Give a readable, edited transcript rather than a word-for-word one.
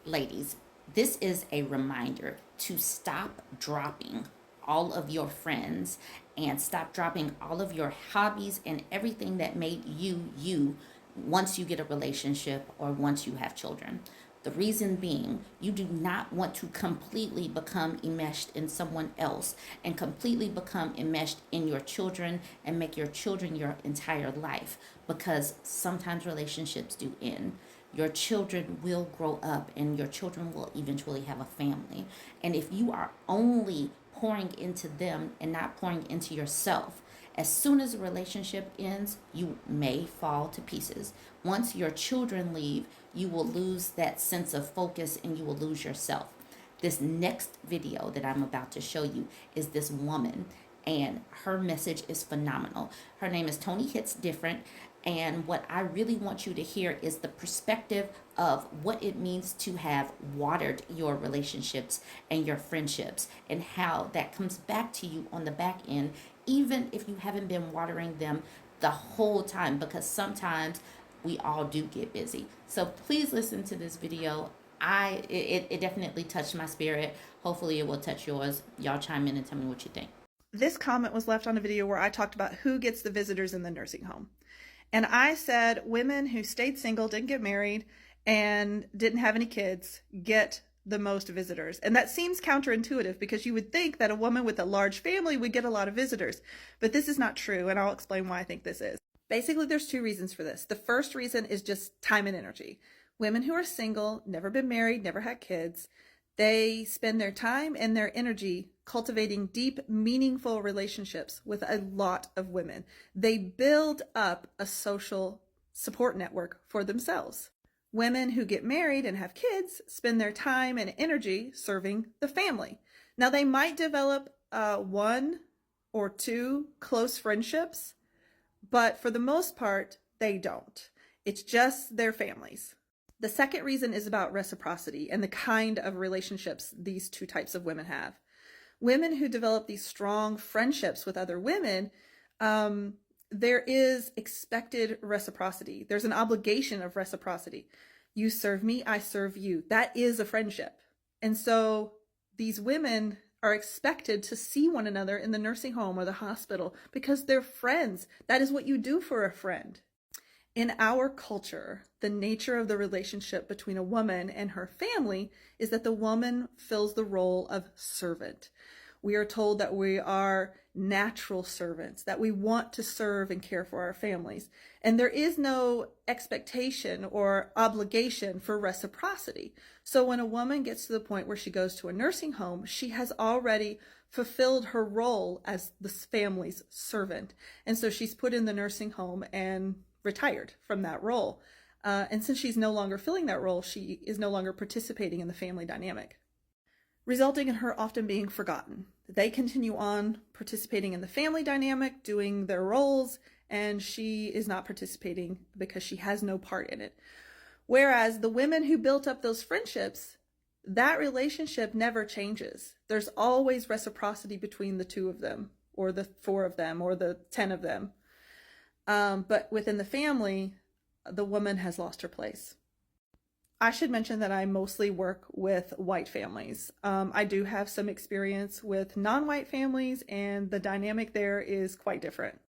Ladies, this is a reminder to stop dropping all of your friends and stop dropping all of your hobbies and everything that made you you once you get a relationship or once you have children. The reason being, you do not want to completely become enmeshed in someone else and completely become enmeshed in your children and make your children your entire life, because sometimes relationships do end. Your children will grow up and your children will eventually have a family. And if you are only pouring into them and not pouring into yourself, as soon as a relationship ends, you may fall to pieces. Once your children leave, you will lose that sense of focus and you will lose yourself. This next video that I'm about to show you is this woman, and her message is phenomenal. Her name is Tony Hits Different, and what I really want you to hear is the perspective of what it means to have watered your relationships and your friendships, and how that comes back to you on the back end, even if you haven't been watering them the whole time, because sometimes we all do get busy. So please listen to this video. It definitely touched my spirit. Hopefully it will touch yours. Y'all chime in and tell me what you think. This comment was left on a video where I talked about who gets the visitors in the nursing home. And I said women who stayed single, didn't get married, and didn't have any kids get the most visitors. And that seems counterintuitive because you would think that a woman with a large family would get a lot of visitors. But this is not true, and I'll explain why I think this is. Basically, there's two reasons for this. The first reason is just time and energy. Women who are single, never been married, never had kids, they spend their time and their energy cultivating deep, meaningful relationships with a lot of women. They build up a social support network for themselves. Women who get married and have kids spend their time and energy serving the family. Now, they might develop one or two close friendships, but for the most part, they don't. It's just their families. The second reason is about reciprocity and the kind of relationships these two types of women have. Women who develop these strong friendships with other women, there is expected reciprocity. There's an obligation of reciprocity. You serve me, I serve you. That is a friendship. And so these women are expected to see one another in the nursing home or the hospital because they're friends. That is what you do for a friend. In our culture, the nature of the relationship between a woman and her family is that the woman fills the role of servant. We are told that we are natural servants, that we want to serve and care for our families. And there is no expectation or obligation for reciprocity. So when a woman gets to the point where she goes to a nursing home, she has already fulfilled her role as the family's servant. And so she's put in the nursing home and retired from that role. And since she's no longer filling that role, she is no longer participating in the family dynamic, resulting in her often being forgotten. They continue on participating in the family dynamic, doing their roles, and she is not participating because she has no part in it. Whereas the women who built up those friendships, that relationship never changes. There's always reciprocity between the two of them, or the four of them, or the 10 of them. But within the family, the woman has lost her place. I should mention that I mostly work with white families. I do have some experience with non-white families, and the dynamic there is quite different.